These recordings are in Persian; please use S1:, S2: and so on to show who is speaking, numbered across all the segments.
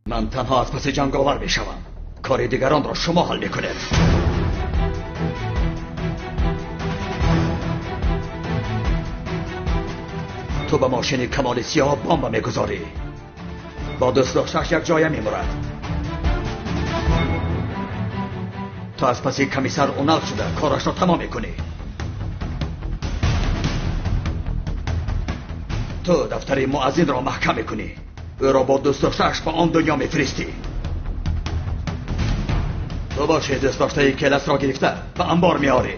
S1: من تنها از پس جنگاور میشوم. کار دیگران را شما حل میکنید. تو به ماشین کمال سیاه بمب میگذاری. با دوست داشتش یک جای میمورد. تو از پس کمیسر اونال شده کارش را تمام میکنی. تو دفتر معزین را محکم میکنی. او را با دوست داشتهش به آن دنیا میفرستی. تو باشه دوست داشته کلس را گرفته به انبار میاری.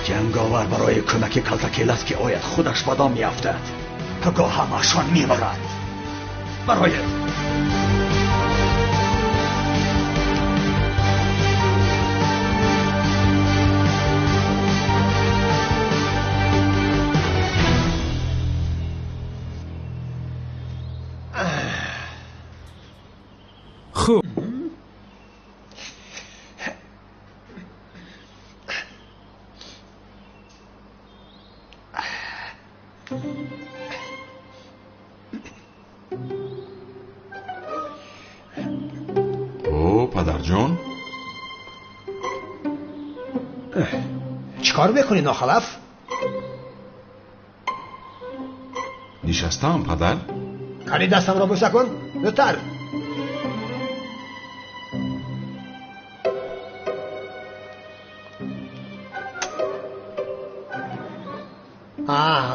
S1: جنگاور برای کمک کلتا کلس که آید خودش بدام میافتد. پگاه همشان میمرد. برایت
S2: خوب.
S3: او پدر جان،
S4: چیکار میکنی ناخلف؟
S3: نشستم پدر.
S4: کاری دستم را بوسه کن زودتر.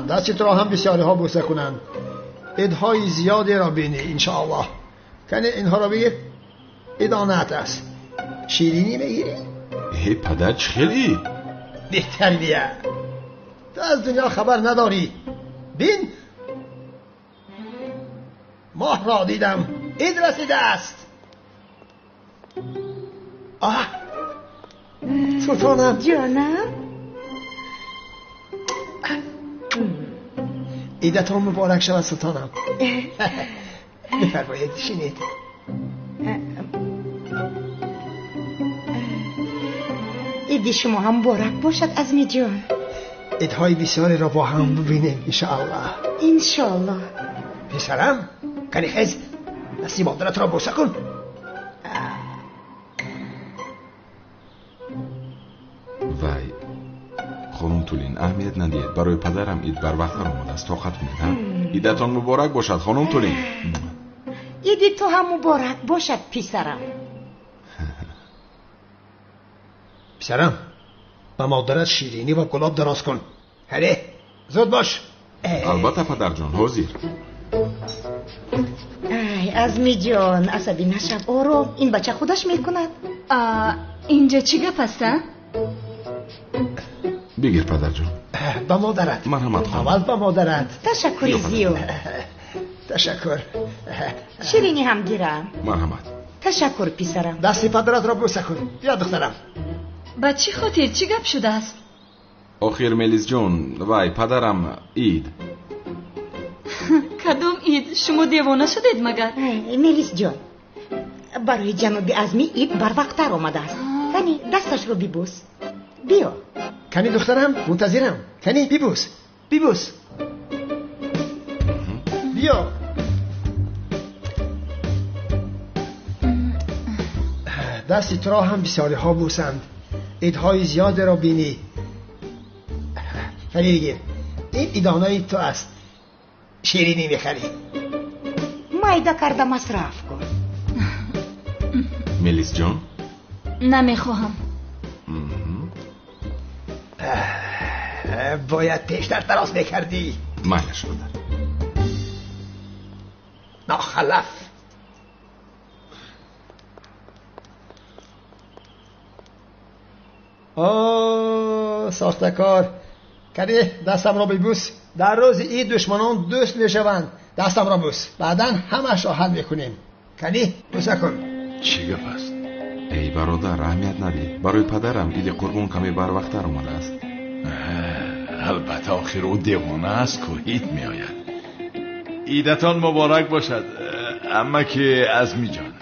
S4: دستت را هم بسیاری ها بوسه کنن. عیدهای زیادی را بینی انشاءالله. کنی اینها را بگیر. عیدانت است. شیرینی بگیری؟
S3: ای پدر خیلی
S4: بی تربیه. تو از دنیا خبر نداری. بین ماه را دیدم. عید رسیده است. سلطانم
S5: جانم.
S4: عیدتان مبارک شود سلطانم. بفرمایید شینید.
S5: عید شما هم مبارک باشد عزمی جان.
S4: عیدهای بسیاری را با هم ببینیم انشاءالله.
S5: انشاءالله.
S4: پسرم کنی خیز دستی مادرت را بوسه کن.
S3: وای خانم تولین اهمیت ندید. برای پدرم عید بر وقت آمده است. طاقت کنید. عیدتان مبارک باشد خانم تولین.
S5: عید تو هم مبارک باشد پسرم.
S4: پسرم به مادرت شیرینی و گلاب دراز کن. هره زود باش.
S3: البته پدر جان حاضر.
S5: ای عزمی جان عصبی نشو. آروم این بچه خودش میکند.
S6: اینجا چی گپ است؟
S3: بگیر پدر جان.
S4: به مادرت.
S3: مرحمت خانم.
S4: اول به مادرت.
S5: تشکر زیاد.
S4: تشکر.
S5: شیرینی هم گیرم.
S3: مرحمت.
S5: تشکر پسرم.
S4: دستی پدرت را بوسه کن. بیا دخترم.
S6: با چی خاطر چی گپ شده است؟
S3: آخر ملیس جان وای پدرم عید.
S6: کدوم عید؟ شما دیوانه شدید مگر؟
S5: ملیس جان برای جناب عزمی عید بر وقت تر آمده است. کنی دستش رو ببوس. بیا
S4: کنی دخترم منتظرم. کنی ببوس ببوس. بیا. دستی تو را هم بسیاری ها بوسند. عیدهای زیاد را بینی. کنی بگیر. این عیدانه تو است. شیرینی میخری.
S5: مایده کرده مصرف کن.
S3: ملیس جان
S6: نمیخواهم.
S4: باید پیشتر دراز میکردی.
S3: مایلش پدر.
S4: ناخلف. ساخته کار. کنی دستم را ببوس. در روز عید دشمنان دوست میشوند. دستم را بوس. بعدا همش را حل میکنیم. کنی بوسه کن.
S3: چی گپ است؟ ای برادر اهمیت ندید. برای پدرم عید قربان کمی بر وقت تر اومده است.
S7: البته آخر او دیوانه است که عید می آید. عیدتان مبارک باشد اما که عزمی جان.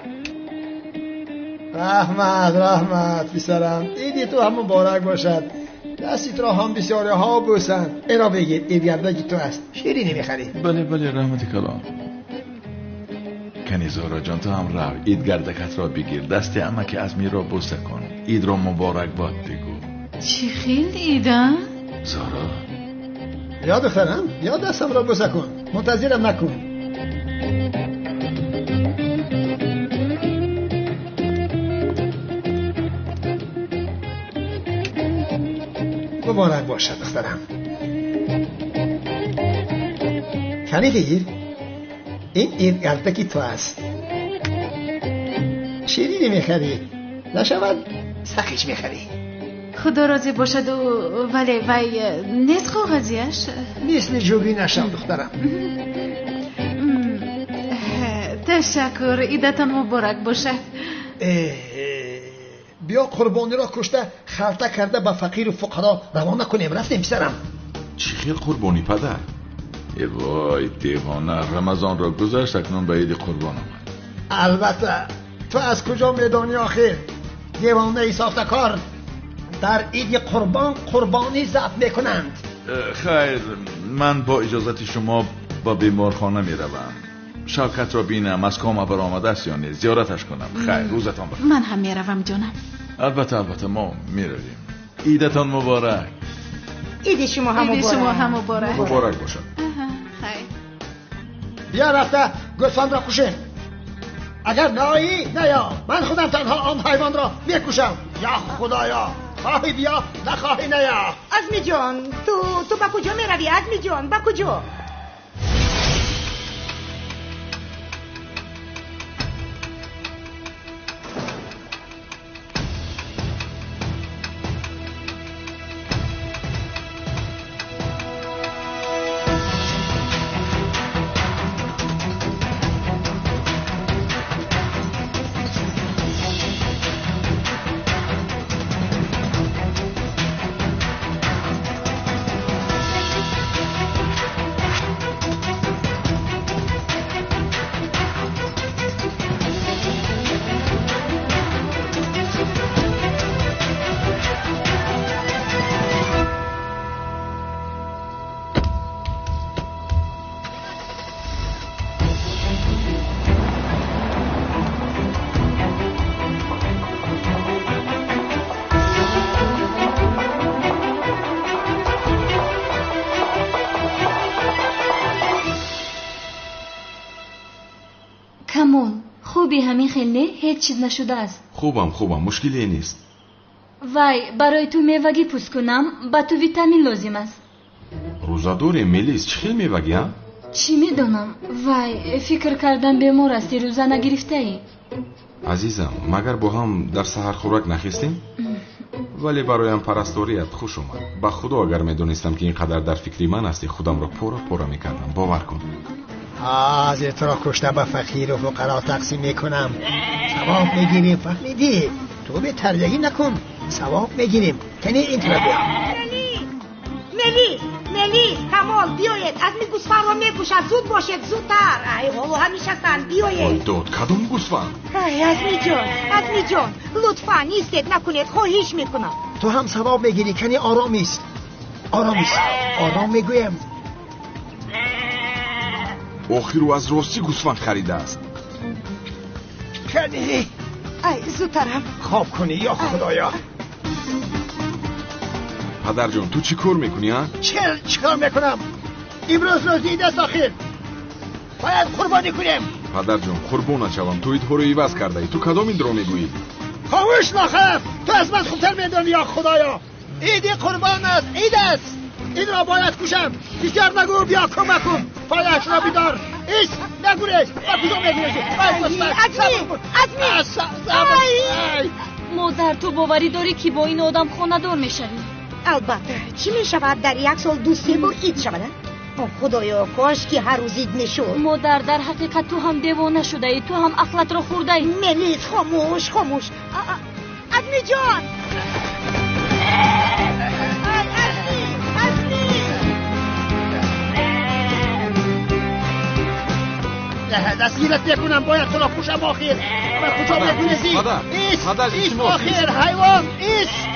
S4: رحمت پسرم. عیدی تو هم مبارک باشد. دستیت را هم بسیاره ها بوسن. اینا بگیر این گردگی تو است. شیرینی میخری؟
S7: بله رحمت کلام. کنی زارا جان تو هم رو اید گردکت را بگیر، دست امک ازمی را بوسه کن، اید را مبارک باد بگو.
S2: چی خیلی ایدن؟
S7: زارا
S4: یا دخترم یا دستم را بوسه کن، منتظرم نکن. مبارک باشد دخترم. کنی بگیر، این گردکی تو است. شیرینی میخری نشود سخیش میخری.
S2: خدا راضی باشد ولی وی نیست کاغذیش؟
S4: مثل جوگی نشم دخترم.
S2: تشکر، ایدتان مبارک باشد.
S4: بیا قربانی را کشته خلطه کرده به فقیر و فقرا روانه کنیم. رفتیم پسرم.
S3: چی خیل قربانی پدر؟
S7: ای وای دیوانه، رمضان را گذشت اکنون به عید قربان آمد.
S4: البته تو از کجا میدانی آخر؟ دیوانه ساخته کار در عید قربانی ضبط میکنند.
S7: خیر، من با اجازت شما با بیمارخانه میروم. شوکت را بینم از کام برآمده است یا نیست، زیارتش کنم. خیر، روزتان بخیر.
S2: من هم میروم جانم.
S7: البته ما میرویم. عیدتان مبارک.
S5: عید شما هم مبارک.
S3: مبارک باشد.
S2: خیر.
S4: بیا رفته گوسفند را کشیم. اگر نایی نیا، من خودم تنها آن حیوان را میکشم. یا خدایا، خواهی بیا نخواهی نیا.
S5: ازمی جان تو با کجا میروی؟ ازمی جان با کجا؟
S6: کمال خوبی همین خیلی هیچ چیز نشده است.
S3: خوبم مشکلی نیست.
S6: وای برای تو میوگی پوست کنم، با تو ویتامین لازم است.
S3: روزادور ملیس چی خیلی میوگی ها؟
S6: چی میدونم. وای فکر کردم بیمار هستی، روزه نگرفته ای.
S3: عزیزم مگر با هم در سحر خوراک نخیستیم؟ ولی برایم پرستوریت خوش اومد. با خدا اگر میدونستم که اینقدر در فکری من هستی خودم را پورا میکردم. باور کن.
S4: از تو را کشته به فقیر و فقرا تقسیم میکنم، ثواب میگیریم. فهمیدی؟ تو به تردگی نکن، ثواب میگیریم. کنی این طرف بیا.
S5: ملی کمال بیاید، از می گوسفند را میکشد. زود باشید، زودتر. ای بابا همیشه سن بیاید.
S3: داد کدوم گوسفند؟
S5: ازمی جان لطفا نیستید نکنید، خواهش میکنم.
S4: تو هم ثواب میگیری. کنی آرامیست آرام میگویم.
S3: آخر او از راستی گوسفند خریده است.
S4: کنی
S5: ای زودترم
S4: خواب کنی یا خدایا.
S3: پدر جان تو چی کار میکنی ها؟
S4: چی کار میکنم؟ امروز روز عید است آخر، باید قربانی کنیم.
S3: پدر جان قربان شوم، تو ایدها رو عوض کرده ای. تو کدام این رو میگویی؟
S4: خاموش نخف، تو از من خوبتر میدونی یا خدایا. عید قربان است، عید است. این را باید کشم. بسیار نگو، بیا کمک کن. پایش را بیدار. ایست نگوریش. با کجا میگوریشی؟
S5: ازمی
S6: مادر تو باوری داری که با این آدم خانه دار میشوی؟
S5: البته چی میشود در یک سال 2-3 بار عید شود؟ خدایا کاش که هر روز عید میشد.
S6: مادر در حقیقت تو هم دیوانه شده ای، تو هم عقلت را خورده ای.
S5: ملیس خاموش. ازمی جان
S4: دستگیرت میکنم، باید تو را پوشم آخر. و کجا میکنیسی؟ ایست آخر حیوان، ایست.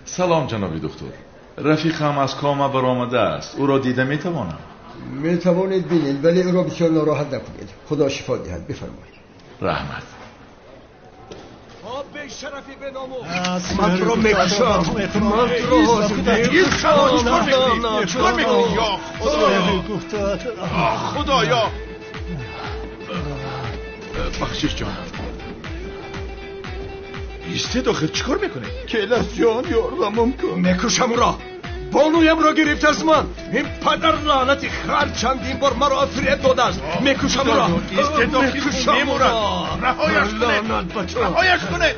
S7: سلام جناب دکتر. رفیقم از کام برآمده است. او را دیده میتوانم؟
S4: میتوانید ببینید ولی او را بسیار ناراحت نکنید. خدا شفا دهد. بفرمایید.
S7: رحمت.
S4: به شرفی به نامو من تو رو میکشم. من تو رو
S7: چیکار میکنی یا خدایا؟ بخشش جان ایستید آخر چیکار میکنی؟
S4: کیلاس جان یاردمم کن. میکشم او را. بانویم را گرفت از من. این پدر لعنتی خر چندین بار مرا فریب داده است. میکشم او را.
S7: ایستید آخر میمورد. رهایش کنه.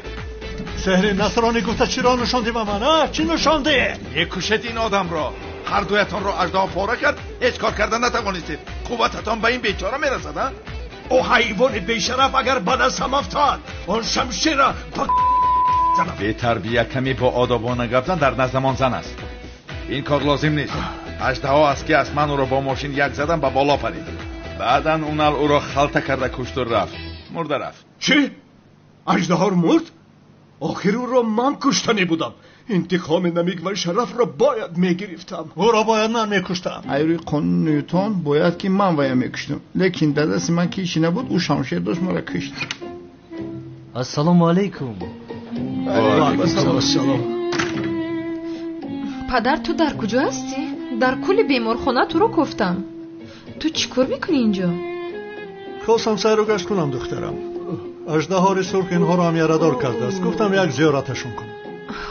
S4: شهر نصرانی گفته چی را نشاندی به من؟ چی نشاندی؟
S7: یکوشید این آدم را. هر دویتان را اژدها پاره کرد. هیچ کار کردن نتوانستید. قوتتان به این بیچاره میرسد.
S4: او حیوان بیشرف اگر به دستم افتاد آن شمشیر را
S7: به تربیت کمی با آدابانه گفتن در نزدمان زن است. این کار لازم نیست. اژدها است که از من او را با ماشین یک زدم به بالا پرید. بعدا اونال او را خلطه کرده کشت و رفت. مرده رفت.
S4: چی؟ اژدها مرد؟ آخر او را من کشتنی بودم. انتقام نمیگ و شرف را باید میگرفتم. او را باید من میکشتم.
S8: ایروی قانون نیوتن باید که من ویا میکشتم. لیکن در دست من که ایشی نبود او شمشیر داشت مرا کشت.
S9: السلام علیکم.
S4: السلام.
S10: پدر تو در کجا هستی؟ در کل بیمارخانه تو رو گفتم. تو چیکار میکنی اینجا؟
S4: خواستم سیر و گشت کنم دخترم. اژدها سرخ اینها را هم یاددار کرده است. گفتم یک زیارتشون کنم.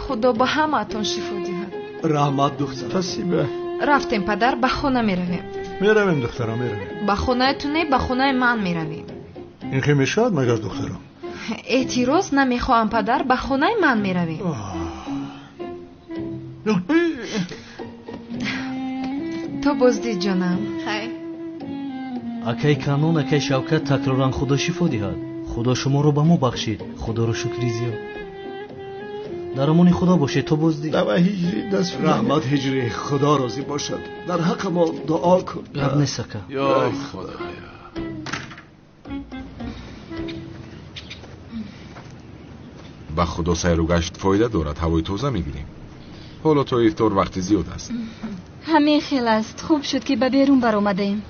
S10: خدا به همه‌تون شفا دهد.
S4: رحمت دخترم.
S8: فسیبه.
S10: رفتیم پدر، به خانه میرویم.
S4: میرویم دخترم میرویم.
S10: به خانه تو نه، به خانه من میرویم.
S4: این که میشد مگر دخترم؟
S10: اعتراض نمیخواهم پدر، به خانه من میرویم. تو بازدید جانم.
S2: خیر.
S9: اکای کانون اکای شوکت تکرارن خدا شفا دهد. خدا شما رو به ما بخشید. خدا رو شکری زیاد. در امان خدا باشه. تو بازدید.
S8: دوا هجری دست
S4: رحمت هجری خدا راضی باشد. در حق ما دعا کن.
S9: گپ نیست که.
S7: یا خدایا.
S3: با خدا سیر و گشت فایده دارد. هوای تازه میگیریم. حالا تو افطار وقت زیاد است.
S6: همین خیلی است. خوب شد که به بیرون برآمدیم.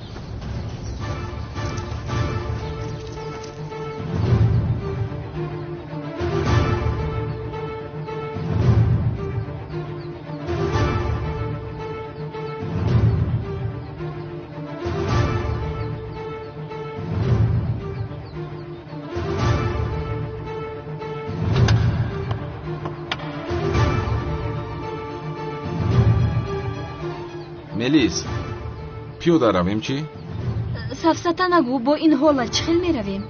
S3: ملیس پیاده رویم چی؟
S6: سفسطه نگو. با این حالت چخیل میرویم.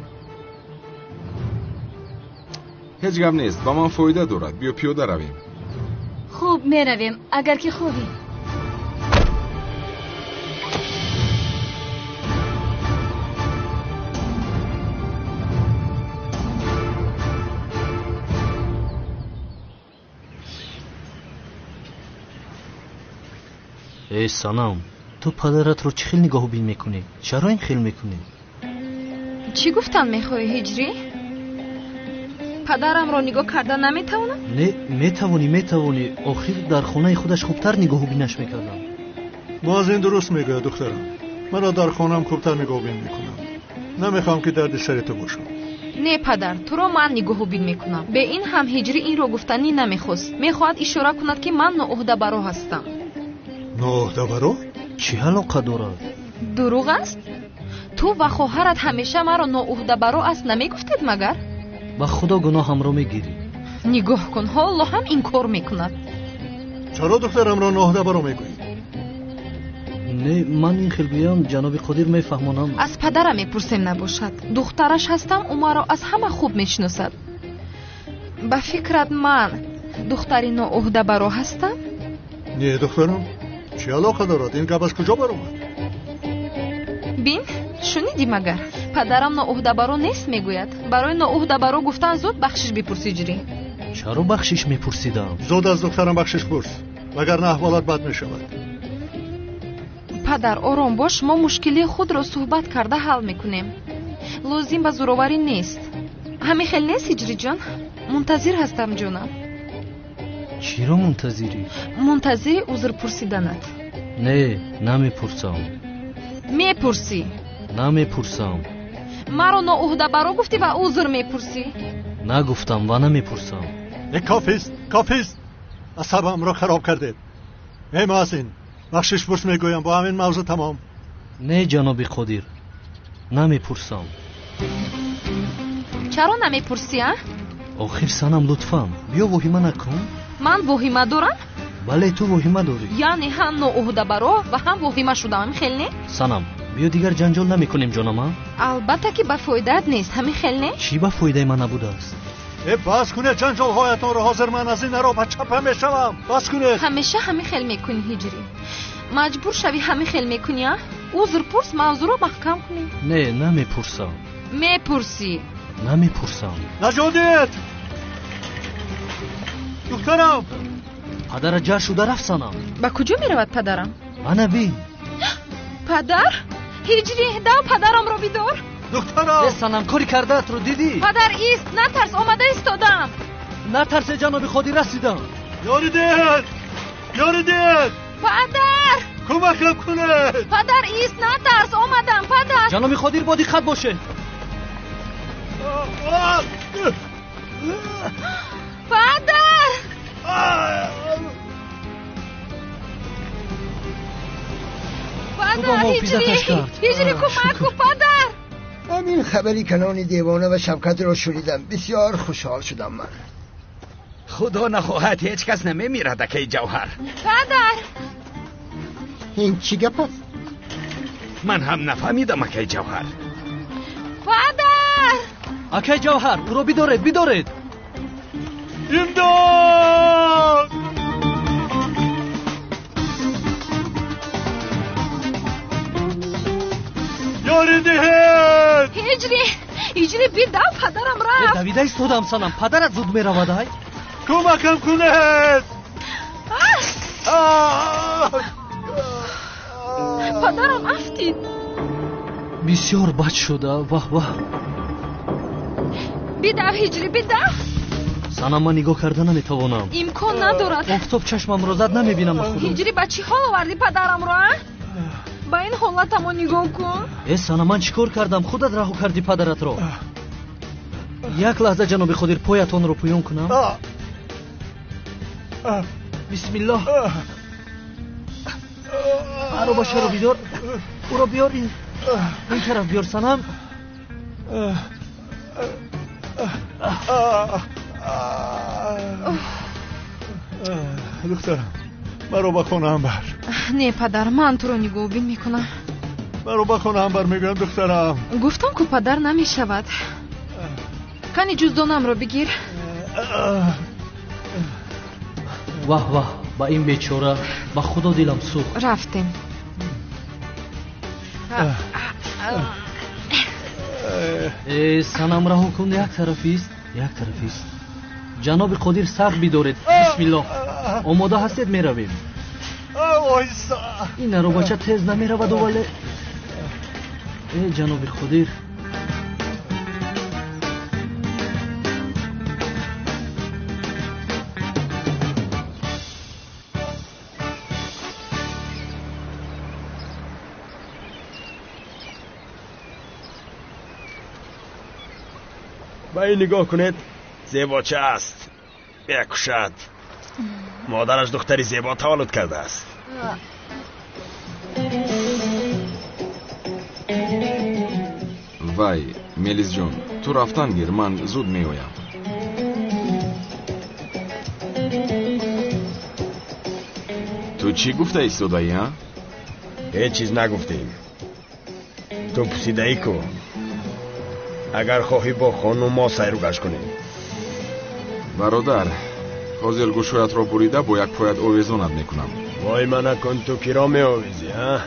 S3: هیچ گپ نیست. با من فایده دارد. بیا پیاده رویم.
S6: خوب میرویم اگر که خوبی.
S9: ای سانام، تو پدرت رو چه خیل نگاه بین میکنی؟ چرا این خیل میکنی؟
S10: چی گفتن میخوای هجری؟ پدرم رو نگاه کردن نمیتونم؟
S9: نه میتوانی. آخر در خانه خودش خوبتر نگاه بینش میکردم.
S4: باز این درست میگه دخترم. مرا در خانم خوبتر نگاه بین میکنم. نمیخوام که درد سر تو باشم.
S10: نه پدر، تو رو من نگاه بین میکنم. به این هم هجری این رو گفتنی نمیخواست. میخواد اشاره کند که من ناعهده برو هستم.
S4: ناعهده برو؟
S9: چی علاقه دارد؟
S10: دروغ است؟ تو و خواهرت همیشه مرا ناعهده برو است نمیگفتید مگر؟
S9: با خدا گناهم رو میگیری.
S10: نگاه کن حالا هم این کار میکند.
S4: چرا دخترم را ناعهده برو میگویی؟
S9: نه من این خیل بیام جناب قدیر میفهمانم.
S10: از پدرم میپرسیم نباشد. دخترش هستم او مرا از همه خوب میشناسد. به فکرت من دختری ناعهده برو هستم؟
S4: نه دخترم. چی علاقه دارد؟ این گپ از کجا برآمد؟
S10: بین شنیدی مگر؟ پدرم ناعهده برو نیست میگوید. برای ناعهده برو گفتن زود بخشش بپرسی جری.
S9: چرا بخشش میپرسیدم؟
S4: زود از دخترم بخشش پرس وگرنه احوالات بد میشود.
S10: پدر آرام باش. ما مشکلی خود را صحبت کرده حل میکنیم. لازم به زوراوری نیست. همین خیلی نیست هجری جان. منتظر هستم جونم.
S9: چی چرا منتظری؟
S10: منتظری عذر پرسیدنت.
S9: نه نمیپرسم.
S10: میپرسی.
S9: نمیپرسم.
S10: مرا ناعهده برا گفتی و عذر میپرسی؟
S9: نگفتم و نمیپرسم.
S11: کافیست عصبم را خراب کردید. ای محسن بخشش پرس میگویم با همین موضوع تمام.
S9: نه جناب قدیر نمیپرسم.
S10: چرا نمیپرسی؟
S9: آخر سنم لطفاً بیا وحیمه نکن.
S10: من وحیمه دارم؟
S9: بله تو وحیمه داری.
S10: یعنی هم ناعهده برا و هم وحیمه شدم خیلی نه؟
S9: سنم بیا دیگر جنجال نمیکنیم جانم.
S10: البته که به فایده‌ات نیست همین خیلی نه؟
S9: چی به فایده من نبوده است؟
S11: بس کنید جنجال هایتان رو. حاضر من از این رو به چپ میشوم. بس کنید.
S10: همیشه همین خیلی میکنی هجری. مجبور شوی همین خیلی میکنی؟ عذر پرس موضوع رو محکم کنی.
S9: نه نمیپرسم.
S10: میپرسی.
S9: نمیپرسم.
S11: نجادت دخترم.
S9: پدر جا شده رفت سنم.
S10: با کجا میرود پدرم؟
S9: انا بین.
S10: پدر؟ هجری دو پدرم رو بیدار.
S11: دخترم
S9: سنم کاری کرده ات رو دیدی؟
S10: پدر ایست نترس آمده ایستادم.
S9: نترس جناب خودی رسیدم.
S11: یاریدید
S10: پدر
S11: کمکم کنید.
S10: پدر ایست نترس آمدم پدر.
S9: جناب خودی با دقت باشه.
S10: پدر پدر هجری کمک کن پدر.
S4: همین خبری کنان دیوانه و شبکت را شنیدم. بسیار خوشحال شدم من.
S1: خدا نخواهد هیچ کس نمیمیرد اکی جوهر.
S10: پدر
S4: این چی گپ است؟
S1: من هم نفهمیدم اکی جوهر.
S10: پدر
S9: اکی جوهر او رو بیدارید.
S11: امداد یاریدید.
S10: هجری بیدو پدرم رفت.
S9: دویده ایستادم سنم. پدرت زود میرود. های
S11: کمکم کنید.
S10: پدرم افتید.
S9: بسیار بد شده. واه
S10: بیدو هجری بیدو.
S9: سنم من نگاه کرده نمیتوانم.
S10: امکان ندارد.
S9: آفتاب چشمم رو زد نمیبینم.
S10: هجری با چی حال آوردی پدرم رو؟ با این حالتمو نگاه کن.
S9: سنم من چیکار کردم؟ خودت رها کردی پدرت رو. یک لحظه جناب خودیر پایتون رو پویان کنم. بسم الله. برو باشه رو بیدار. او رو بیار این طرف بیار سنم.
S11: دخترم مرا با خونه هم بر.
S10: نه پدر من تو رو نگاه بین میکنم.
S11: مرا با خونه هم بر میگم دخترم.
S10: گفتم که پدر نمیشود. کنی جزدانم رو بگیر.
S9: واه با این بیچاره با خدا دلم سوخت.
S10: رفتیم.
S9: سنم رها کن. یک طرفیست. جناب قدیر سخت بیدارید. بسم الله. آماده هستید میرویم. این رو بچه تیز نمیرود ولی جناب قدیر.
S1: با این نگاه کنید. زیباچه است. بکشد. مادرش دختری زیبا تولد کرده است.
S3: وای ملیز جون تو رفتن گیر. من زود میایم. تو چی گفته ایستادایی ها؟
S1: هیچ چیز نگفتیم. تو پسیده ای کو. اگر خواهی با خانم ما سیر و گشت کنیم.
S3: برادر حاضر گوشویت را بریده با یک پایت آویزانت میکنم.
S1: وای من نکن. تو کی را می آویزی ها؟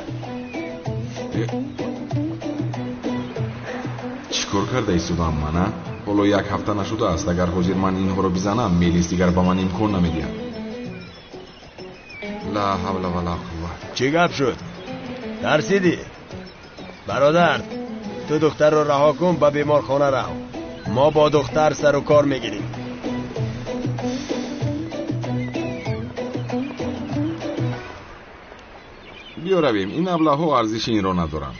S3: چیکار کرده ایستادم من؟ حالا یک هفته نشده است. اگر حاضر من اینها را بزنم میلیس دیگر با من امکان نمیدیم. لا حول ولا قوه.
S1: چی گپ شد؟ ترسیدی؟ برادر تو دختر رو رها کن به بیمارخانه رو. ما با دختر سر و کار میگیریم.
S3: بیا رویم. این ابله‌ها ارزش این را ندارند.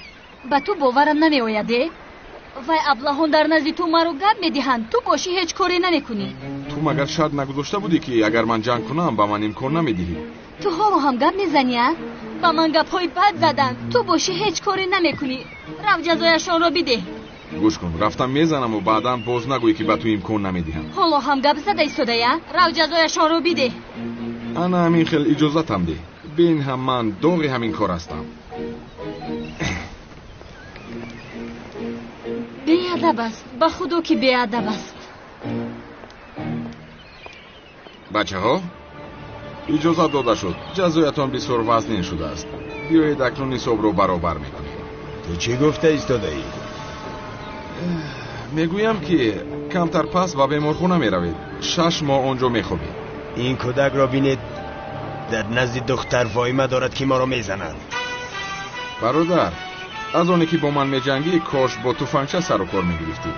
S6: ба ту боварам намеояде вай аблаҳон дар назди ту маро гап медиҳанд ту бошӣ ҳеҷ коре намекунӣ.
S3: ту магар шарт нагузошта будӣ ки агар ман ҷанг кунам ба ман имкон намедиҳӣ?
S6: ту ҳоло ҳам гап мезанӣ? ба ман гапҳои бад заданд. ту бошӣ ҳеҷ коре намекунӣ. рав ҷазояшонро бидеҳ.
S3: гӯш кун, рафтам мезанам ва баъдан боз нагӯй ки ба ту имкон намедиҳам.
S6: ҳоло ҳам гап зада истодая? рав ҷазояшонро бидеҳ.
S3: ана ҳамин хел иҷозатам деҳ. бин ҳам ман доғи ҳамин кор ҳастам.
S6: беадаб аст. ба худо ки беадаб аст.
S3: бачаҳо, иҷозат дода шуд. ҷазоятон бисёр вазнин шудааст. биёед акнун ҳисобро баробар мекунем.
S1: ту чӣ гуфта истодаӣ?
S3: мегӯям ки камтар пас ба беморхона меравед. 6 моҳ онҷо мехобед.
S1: ин кӯдакро бинед дар назди духтар воима дорад ки моро мезанад.
S3: бародар, аз оне ки бо ман меҷангӣ кош бо туфангча сару кор мегирифтӣ.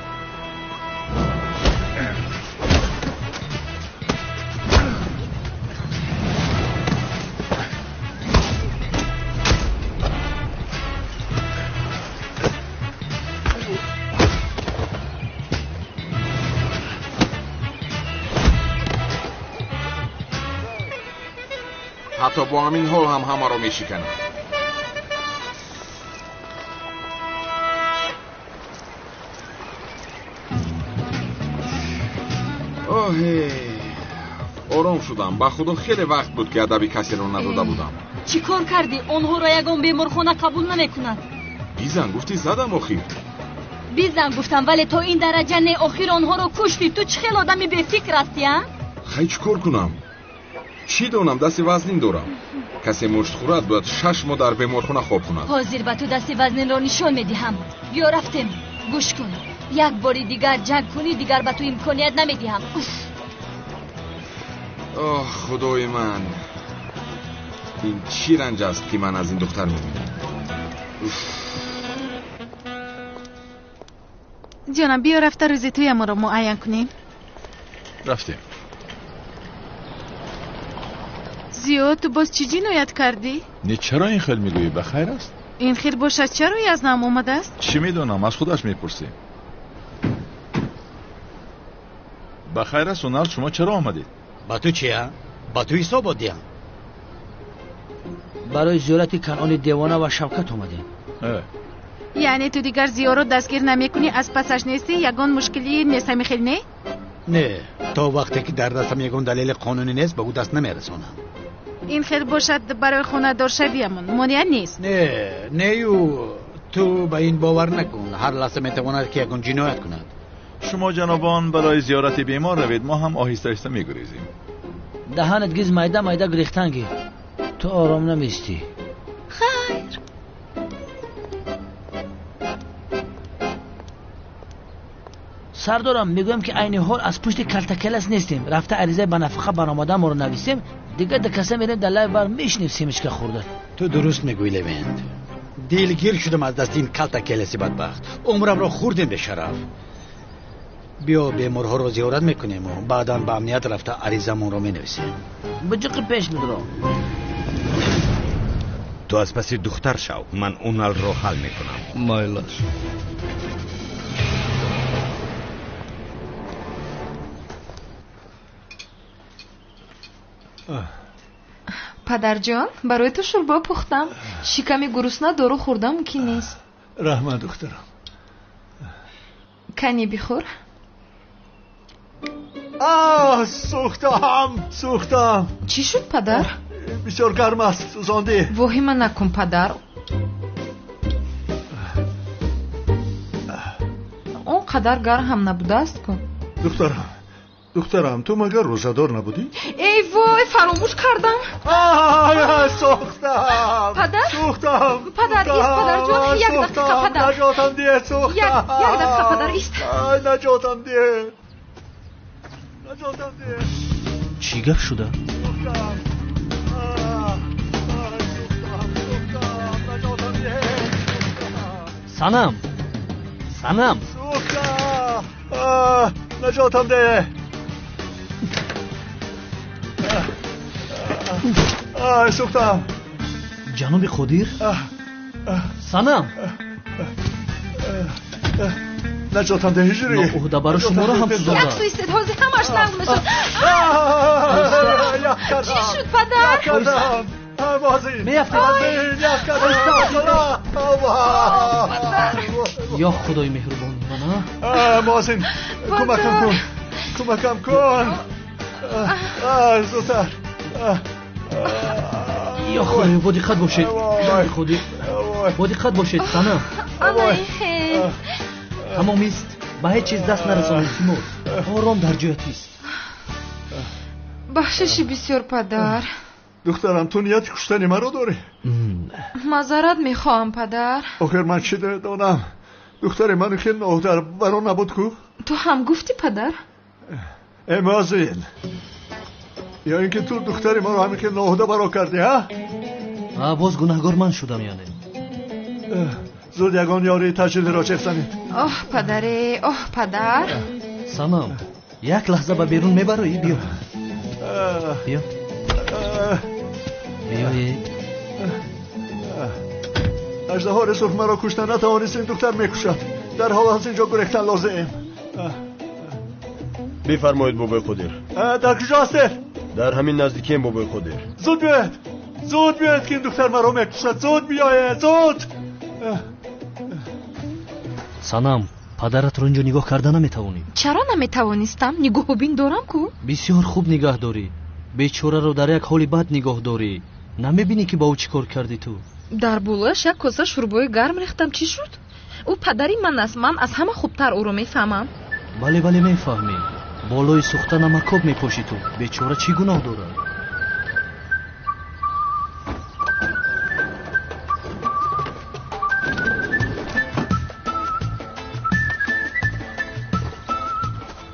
S3: ҳатто бо ҳамин ҳол ҳам ҳамаро мешиканад. ором шудам. ба худо хеле вақт буд ки адаби касеро надода будам.
S6: чӣ кор кардӣ? онҳоро ягон беморхона қабул намекунад.
S3: бизан гуфтӣ задам охир.
S6: бизан гуфтам, вале то ин дараҷа не. охир онҳоро куштӣ. ту чӣ хел одами бефикр ҳастӣ?
S3: хай чӣ кор кунам? чӣ донам? дасти вазнин дорам. касе мушт хӯрад бояд 6 моҳ дар беморхона хоб кунад.
S6: ҳозир ба ту дасти вазнинро нишон медиҳам. биё рафтем. гӯш кун. як бори дигар ҷанг кунӣ, дигар ба ту имконият намедиҳам.
S3: оҳ худои ман, ин чӣ ранҷ аст ки ман аз ин духтар мебинам.
S2: ҷонам, биё рафта рӯзи тӯямонро муайян кунем.
S7: рафтем.
S2: зиёд, ту боз чӣ ҷиноят кардӣ?
S7: не чаро ин хел мегӯӣ? ба хайр аст?
S2: ин хел бошад ча рӯи аз нам омадааст?
S7: чӣ медонам, аз худаш мепурсӣ. ба хайр аст унал, шумо чаро омадед?
S4: ба ту чия? ба ту ҳисоб одиям.
S9: барои зиёрати канъони девона ва шавкат омадем.
S2: яъне ту дигар зиёро дастгир намекунӣ, аз пасаш нестӣ? ягон мушкилӣ нест ҳамин хел не?
S4: не, то вақте ки дар дастам ягон далели қонунӣ нест ба ӯ даст намерасонам.
S2: ин хел бошад барои хонадоршавиамон монеа нест.
S4: нею ту ба ин бовар накун. ҳар лаҳза метавонад ки ягон ҷиноят кунад.
S7: шумо ҷанобон барои зиёрати бемор равед, мо ҳам оҳиста оҳиста мегурезем.
S9: даҳанат гиз майда майда гирехтан гир. ту ором наместӣ.
S2: хайр.
S9: сардорам, мегӯям ки айни ҳол аз пушти калтакалас нестем. рафта аризаи ба нафақа баромаданморо нависем, дигар дакаса мерем дар лави бар мешнем семичка хӯрда.
S4: ту дуруст мегӯӣ Левент. дилгир шудам аз дасти ин калтакаласи бадбахт. умрамро хӯрдем бешараф. биё беморҳоро зиёрат мекунему, баъдан ба амният рафта аризамонро менависем.
S9: биҷиқи пеш медурам.
S12: ту аз паси духтар шав, ман уналро ҳал мекунам.
S9: майлаш.
S10: падарҷон, барои ту шӯрбо пухтам. шиками гурусна дору хӯрдан мумкин нест.
S11: раҳмат духтарам.
S10: кани бихӯр.
S11: сӯхтам.
S10: чӣ шуд падар?
S11: бисёр гарм аст, сӯзондӣ.
S10: воҳима накун падар. он қадар гарм ҳам набудааст ку.
S11: духтарам, ту магар рӯзадор набудӣ?
S10: эй вой, фаромӯш кардам.
S11: сӯхтам.
S10: падар?
S11: сӯхтам.
S10: падар, ист падарҷон. як дақиқа падар.
S11: наҷотам диҳед, сӯхтам.
S10: як дақиқа падар, ист.
S11: наҷотам диҳед.
S9: чӣ гап шуда? санам.
S11: наҷотам де. сӯхтам.
S9: جناب قدیر سنم
S11: نجاتم دهیجری
S9: عهده برای شما را هم سوزانده.
S10: یک سویستد حاضی همش نقل میشد. چی شد پدر؟
S9: یا خدای مهربان
S11: من مازین کمکم کن زودتر
S9: یا خدای با دقت باشید با دقت باشید سنم تمام است به هیچ چیز دست نرسانید تیمور آرام در جایت است
S10: بخششی بسیار پدر
S11: دخترم تو نیت کشتن مرا داری
S10: معذرت میخواهم پدر
S11: آخر من چی دانم دختر منو که نادر برا نبود کو
S10: تو هم گفتی پدر
S11: ای مازین یا اینکه تو دختر ما رو همین که ناهده برا کردی ها
S9: باز گناهگار من شدم یعنی
S11: زود یگان یاری تجلیل را چفتنید
S10: آه پدره آه پدر
S9: سنم یک لحظه به بیرون میبرایی بیا بیا بیایی
S11: اجده رسول مرا کشتن نتوانست این دختر میکشد در حال از اینجا گریختن لازم
S1: بفرمایید بابای قدیر
S11: در کجا هستید؟
S1: در همین نزدیکی این بابای قدیر
S11: زود بیاید که این دختر مرا میکشد زود بیاید زود
S9: سنم پدرت رو اینجا نگاه کرده نمیتوانی
S10: چرا نمیتوانستم؟ نگاه بین دارم کو؟
S9: بسیار خوب نگاه داری بیچاره رو در یک حالی بد نگاه داری نمیبینی که با او چی کار کردی تو
S10: در بولش یک کاسه شوربای گرم ریختم چی شد؟ او پدری من است من از همه خوبتر او رو میفهمم
S9: بله میفهمی بالای سوخته نمکاب میپاشی تو بیچاره چی گناه داره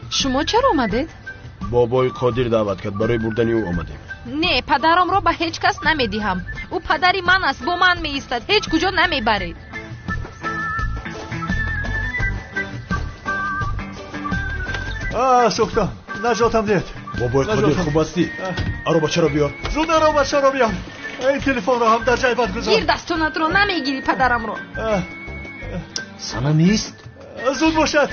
S10: شما چرا آمدید؟
S1: بابای قادر دعوت کرد برای بردن او آمدیم
S10: نه پدرم را به هیچ کس نمیدهم او پدری من است با من می ایستد هیچ کجا نمیبرید
S11: سوختم نجاتم دید
S1: بابای قادر خوب هستی؟ آرو بچه را بیار
S11: زود آرو بچه را بیار این تلفن را هم در جای بد گذار
S10: گیر دستونت را نمیگیری پدرم را
S9: سنم ایست
S11: زود باشد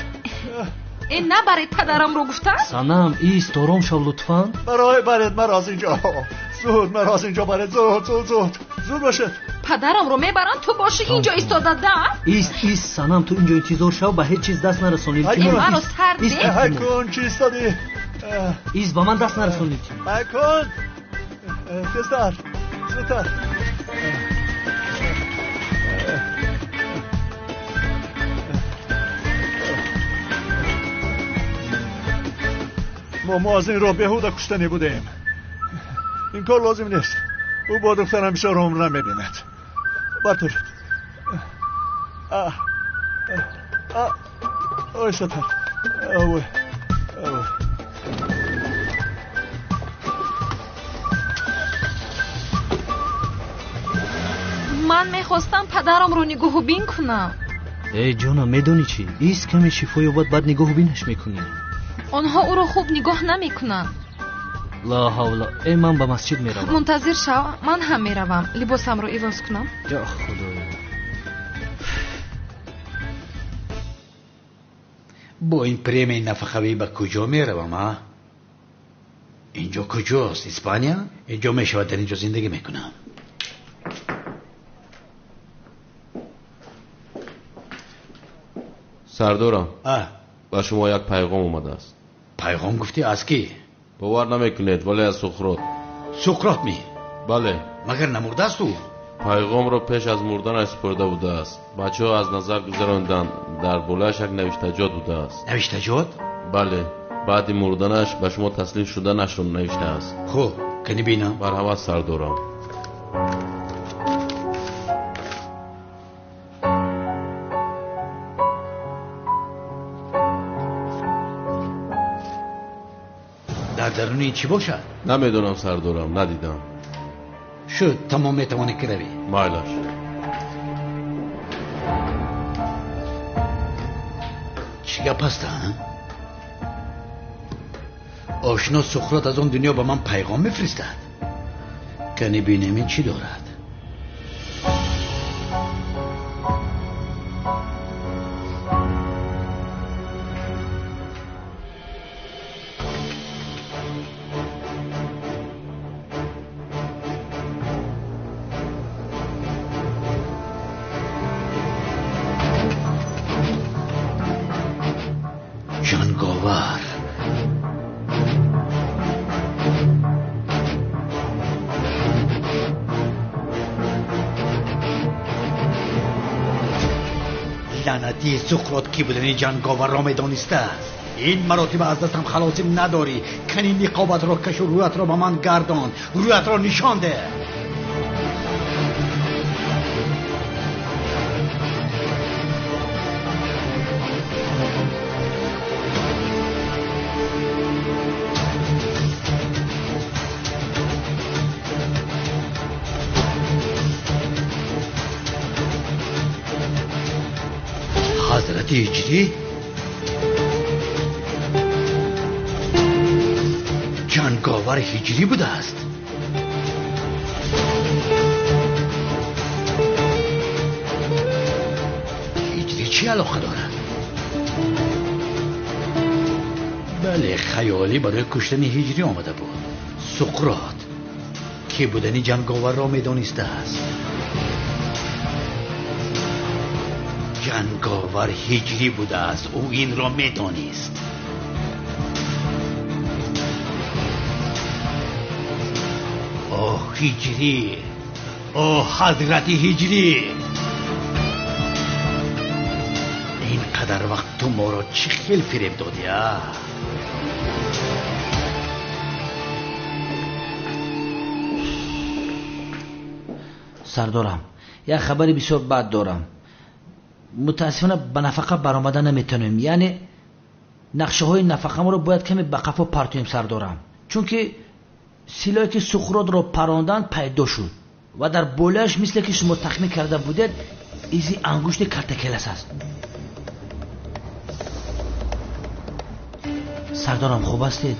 S10: این نبرید پدرم رو گفتن
S9: سنم ایست آرام شو لطفاً
S11: برای برید مرا از اینجا زود مرا از اینجا برید زود باشد
S10: پدرم رو میبرن تو باشی اینجا ایستاده ده
S9: ایست سنم تو اینجا انتظار شو به هیچ چیز دست نرسونید
S10: این مرا سر ده
S11: های کن چی ایستادی
S9: ایست با من دست نرسونید
S11: های کن کستر زودتر ما از این را بهوده کشتنی بودیم این کار لازم نیست او با دختر همیشه رو عمر نمیبیند برطورید اوی ستر اوی
S10: من میخواستم پدرم رو نگاه بین کنم
S9: ای جانا میدونی چی ایست کمی شفای بعد بعد نگاه بینش میکنی
S10: آنها او را خوب نگاه نمیکنن
S9: لا حول ای من به مسجد میروم
S10: منتظر شو من هم میروم لباسم رو عوض کنم
S9: یا خدایا
S13: با این پرمی نفقوی به کجا میروم ها اینجا کجاست اسپانیا اینجا میشود در اینجا زندگی میکنم
S14: سردارم با شما یک پیغام اومده است
S13: پیغام گفتی از کی؟
S14: باور نمیکنید ولی از
S13: سقراط می؟
S14: بله
S13: مگر نمرده است او؟
S14: پیغام را پیش از مردن سپرده بوده است بچه ها از نظر گذراندن در بولش یک نوشتجات بوده است
S13: نوشتجات؟
S14: بله بعد مردنش به شما تسلیم شدنش را نوشته است
S13: خب کنی بینم
S14: مرحبا سردارم
S13: در درونی چی باشد؟
S14: نمیدونم سردارم ندیدم
S13: شد تمام میتوانی که روی
S14: مایلش
S13: چی گپ است آشنا سقراط از اون دنیا به من پیغام میفرستد کنی بینیم چی دارد لعنتی سقراط کی بودن جنگاور را میدانسته است. این مراتب از دستم خلاصی نداری. کنی نقابت را کش و رویت را به من گردان، رویت را نشان ده. حضرت هجری جنگاور هجری بوده است. هجری چی علاقه دارد؟ بله خیالی برای کشتن هجری آمده بود. سقراط که بودنی جنگاور را میدانسته است. جنگاور هجری بوده است. او این را میدانست. اوه هجری، اوه حضرت هجری، اینقدر وقت تو ما را چه خیل فریب دادی؟
S15: سردارم یک خبری بسیار بد دارم. متاسفانه به نفقه برآمده نمیتونیم. یعنی نقشه های نفقه ما رو باید کمی به قفا پرتویم سردارم، چون که سلاحی که سقراط را پراندن پیدا شد و در بوله‌اش مثل که شما تخمین کرده بودید ایزی انگشت کرتکلس است. سردارم خوب هستید؟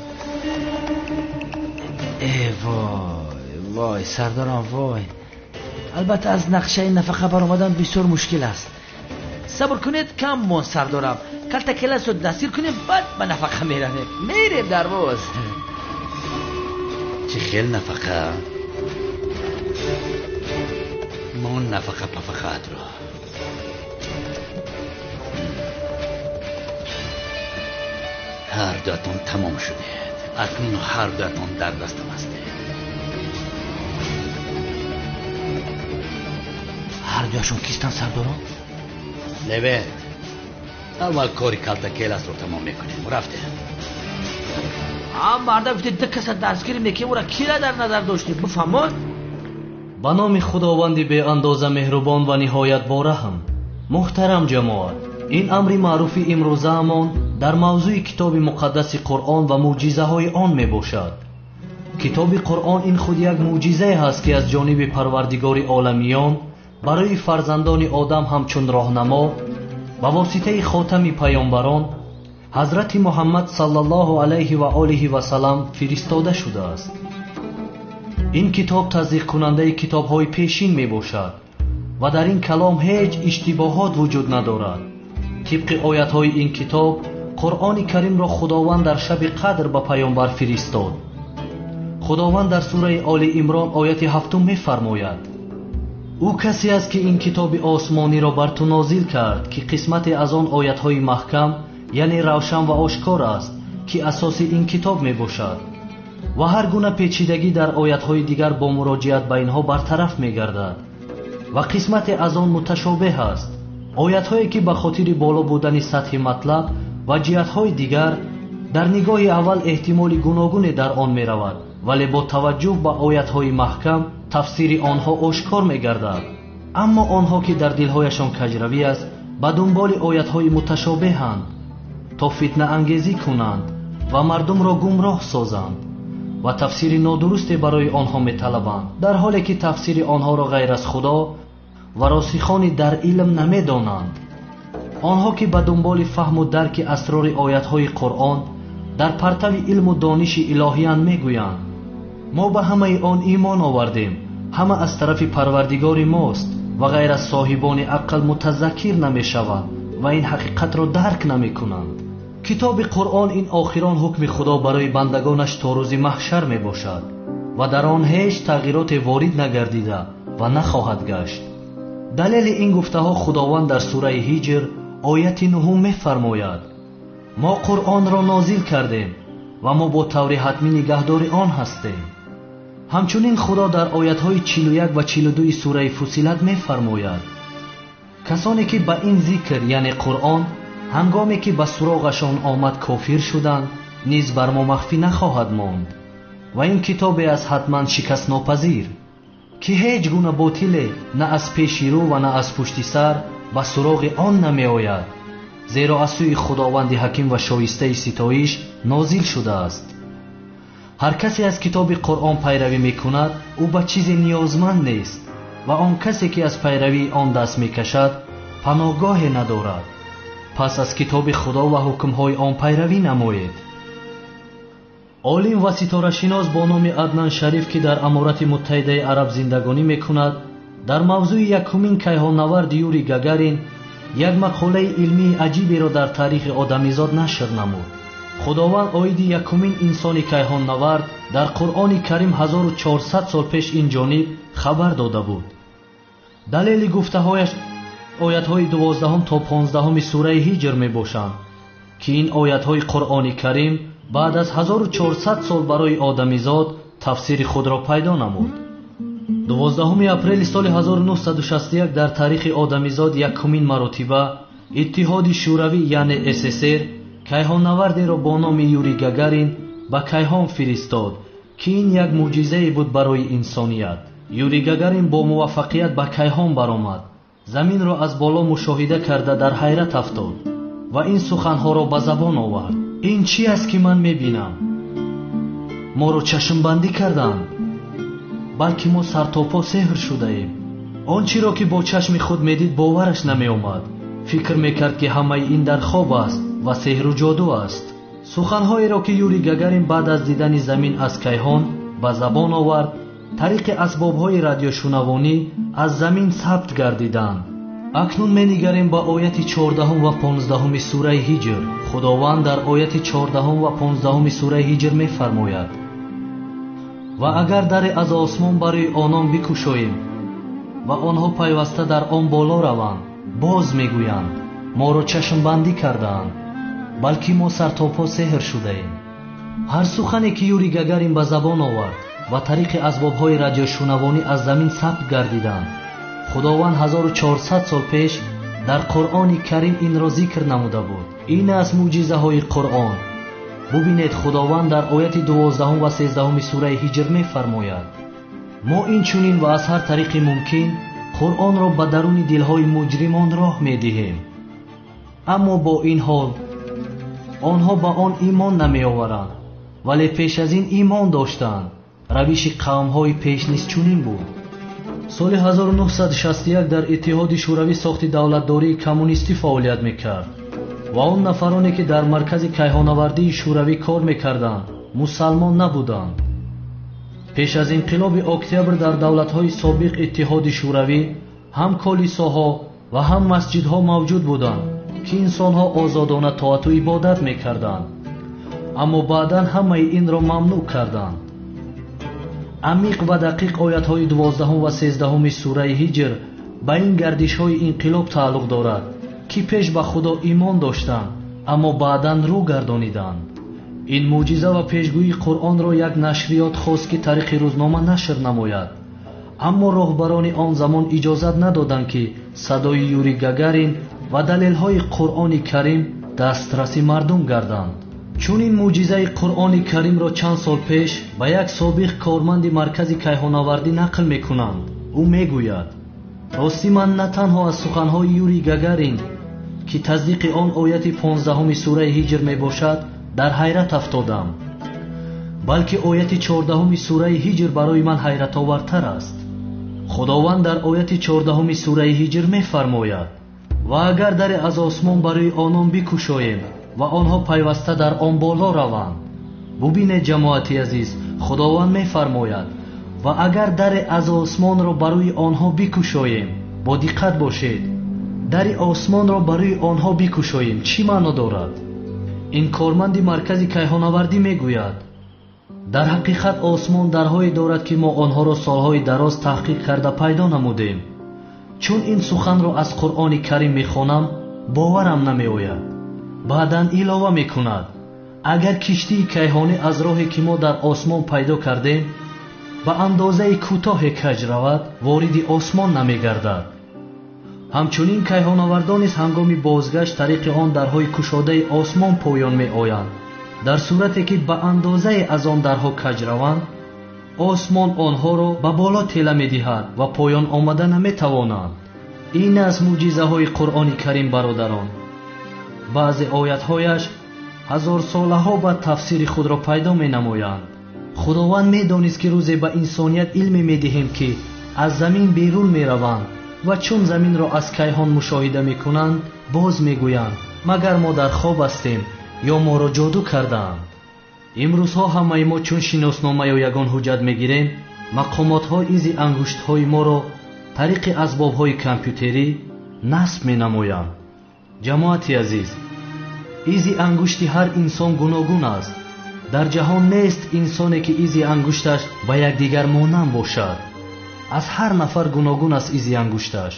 S15: ای وای وای سردارم وای. البته از نقشه نفقه برآمدن بسیار مشکل است. صبر کنید کم مون سردارم. کرتکلس رو دستگیر کنیم بعد به نفقه میریم در باز.
S13: چه خیل نفقه؟ من نفقه پفقات را هر دوتون تمام شده. اکنون هر دوتون در دستم هسته.
S15: هر دوشون کیستن سردارم؟
S13: لبید اول کاری کرتکلس رو تمام میکنیم. رفته
S15: مرده وقتی دکس دستگیری میکنیم او را کی را در نظر داشتیم بفهمون؟
S9: به نام خداوند بی اندازه مهربان و نهایت با رحم. محترم جماعت، این امر معروف امروزه‌مان در موضوع کتاب مقدس قرآن و معجزه های آن می باشد. کتاب قرآن این خود یک معجزه است که از جانب پروردگار عالمیان برای فرزندان آدم همچون راهنما با واسطه خاتم پیامبران حضرت محمد صلی الله علیه و آله و سلم فرستاده شده است. این کتاب تصدیق کننده کتاب های پیشین می باشد و در این کلام هیچ اشتباهات وجود ندارد. طبق آیت های این کتاب قرآن کریم را خداوند در شب قدر به پیامبر فرستاد. خداوند در سوره آل عمران آیت 7 می فرماید: او کسی است که این کتاب آسمانی را بر تو نازل کرد که قسمت از آن آیت های محکم یعنی روشن و آشکار است که اساس این کتاب می باشد و هر گونه پیچیدگی در آیت های دیگر با مراجعت به اینها برطرف می گردد و قسمت از آن متشابه است. آیت هایی که به خاطر بالا بودن سطح مطلب و جهت های دیگر در نگاه اول احتمال گوناگون در آن می رود، ولی با توجه به آیت های محکم تفسیر آنها آشکار می گردد. اما آنها که در دلهایشان کجروی است به دنبال آیت های متشابه هستند تا فتنه انگیزی کنند و مردم را گمراه سازند و تفسیر نادرست برای آنها می طلبند، در حالی که تفسیر آنها را غیر از خدا و راسخان در علم نمی دانند. آنها که به دنبال فهم و درک اسرار آیت های قرآن در پرتو علم و دانش الهیان می گویند ما به همه آن ایمان آوردیم، همه از طرف پروردگار ماست و غیر از صاحبان عقل متذکر نمی شوند و این حقیقت را درک نمی کنند. کتاب قرآن این آخران حکم خدا برای بندگانش تا روز محشر می باشد و در آن هیچ تغییرات وارد نگردیده و نخواهد گشت. دلیل این گفته ها خداوند در سوره هجر آیت 9 می فرماید: ما قرآن را نازل کردیم و ما با طور حتمی نگهدار آن هستیم. همچنین خدا در آیت های 41 و 42 سوره فصلت می فرماید: کسانی که به این ذکر یعنی قرآن هنگامی که به سراغشان آمد کافر شدند نیز بر ما مخفی نخواهد ماند و این کتابی از حتما شکست ناپذیر که هیچ گونه باطل نه از پیش رو و نه از پشت سر به سراغ آن نمی آید، زیرا از سوی خداوند حکیم و شایسته ستایش نازل شده است. هر کسی از کتاب قرآن پیروی می کند او به چیزی نیازمند نیست و آن کسی که از پیروی آن دست می کشد پناهگاهی ندارد. پس از کتاب خدا و حکمهای آن پیروی نمایید. عالم و ستاره شناس با نام عدنان شریف که در امارات متحده عرب زندگانی می کند در موضوع یکمین کیهان‌نورد یوری گاگارین یک مقاله علمی عجیبی را در تاریخ آدمیزاد نشر نمود. خداوند عاید یکمین انسان کیهان‌نورد در قرآن کریم 1400 سال پیش این جانب خبر داده بود. دلیل گفته‌هایش آیات‌های 12 تا 15 سوره هجر میباشند که این آیات‌های قرآن کریم بعد از 1400 سال برای آدمیزاد تفسیر خود را پیدا نمود. 12 اپریل سال 1961 در تاریخ آدمیزاد یکمین مرتبه اتحاد شوروی یعنی SSR کیهان‌نوردی را با نام یوری گاگارین به کیهان فرستاد که این یک معجزه بود برای انسانیت. یوری گاگارین با موفقیت به کیهان برآمد، زمین را از بالا مشاهده کرده در حیرت افتاد و این سخنها را به زبان آورد. این چی است که من میبینم؟ ما را چشم بندی کردند، بلکه ما سرتاپا سحر شده ایم. آنچه را که با چشم خود میدید باورش نمی آمد. فکر میکرد که همه این در خواب است و سحر و جادو است. سخنهایی را که یوری گاگارین بعد از دیدن زمین از کیهان به زبان آورد طریق اسبابهای رادیو شنوانی از زمین ثبت گردیدند. اکنون می‌نگریم با آیت 14 و 15 سوره هجر. خداوند در آیت 14 و 15 سوره هجر می‌فرماید: و اگر در از آسمان برای آنان بکشاییم و آنها پیوسته در آن بالا روند، باز میگویند ما را چشم بندی کردند، بلکه ما سرتاپا سحر شده ایم. هر سخنی که یوری گاگارین به زبان آورد و طریق اسبابهای رادیو شنوانی از زمین ثبت گردیدند. خداوند 1400 سال پیش در قرآن کریم این را ذکر نموده بود. این از معجزه های قرآن. ببینید خداوند در آیت 12 و 13 سوره هجر می فرماید: ما این چنین و از هر طریق ممکن قرآن را به درون دلهای مجرمان راه می دهیم، اما با این حال آنها به آن ایمان نمی آورند، ولی پیش از این ایمان داشتند. روش قوم‌های پیش نیز چنین بود. سال 1961 در اتحاد شوروی ساخت دولتداری کمونیستی فعالیت میکرد و آن نفرانی که در مرکز کیهان‌آوردی شوروی کار میکردند مسلمان نبودند. پیش از انقلاب اکتبر در دولت‌های سابق اتحاد شوروی هم کلیساها و هم مسجدها موجود بودند که انسان‌ها آزادانه طاعت و عبادت میکردند، اما بعداً همه این را ممنوع کردند. عمیق و دقیق آیات‌های 12 و 13 سوره هجر به این گردش‌های انقلاب تعلق دارد که پیش به خدا ایمان داشتند اما بعداً رو گردانیدند. این معجزه و پیشگویی قرآن را یک نشریات خواست که طریق روزنامه نشر نماید، اما راهبران آن زمان اجازت ندادند که صدای یوری گاگارین و دلیل‌های قرآن کریم دسترسی مردم گردند. چون این معجزه قرآن کریم را چند سال پیش به یک سابق کارمند مرکز کیهان‌آوردی نقل می‌کنند. او میگوید: راستی من نه تنها از سخن‌های یوری گاگارین که تصدیق آن آیت 15 سوره هجر میباشد در حیرت افتادم، بلکه آیت 14 سوره هجر برای من حیرت آورتر است. خداوند در آیت 14 سوره هجر می‌فرماید: و اگر در از آسمان برای آنان بکشاییم و آنها پیوسته در آن بالا روند. ببینید جماعتی عزیز، خداوند می‌فرماید و اگر در از آسمان را برای آنها بکشاییم. با دقت باشید، در آسمان را برای آنها بکشاییم چی معنا دارد؟ این کارمند مرکز کیهان‌آوردی میگوید در حقیقت آسمان درهایی دارد که ما آنها را سالهای دراز تحقیق کرده پیدا نمودیم. چون این سخن را از قرآن کریم میخوانم باورم نمیآید. بعداً علاوه میکند اگر کشتی کیهانی از راهی که ما در آسمان پیدا کردیم به اندازه کوتاه کج رود وارد آسمان نمیگردد. ҳамчунин кайҳонавардон низ ҳангоми бозгашт тариқи он дарҳои кушодаи осмон поён меоянд. дар сурате ки ба андозае аз он дарҳо каҷ раванд, осмон онҳоро ба боло тела медиҳад ва поён омада наметавонанд. ин аст муъҷизаҳои Қуръони Карим, бародарон. баъзе оятҳояш ҳазорсолаҳо баъд тафсири худро пайдо менамоянд. худованд медонист ки рӯзе ба инсоният илме медиҳем ки аз замин берун мераванд ва чун заминро аз кайҳон мушоҳида мекунанд, боз мегӯянд: магар мо дар хоб ҳастем ё моро ҷоду кардаанд. имрӯзҳо ҳамаи мо чун шиноснома ё ягон ҳуҷҷат мегирем, мақомотҳо изи ангуштҳои моро тариқи асбобҳои компютерӣ насб менамоянд. ҷамоати азиз, изи ангушти ҳар инсон гуногун аст. дар ҷаҳон нест инсоне ки изи ангушташ ба якдигар монанд бошад. аз ҳар нафар гуногун аст изи ангушташ.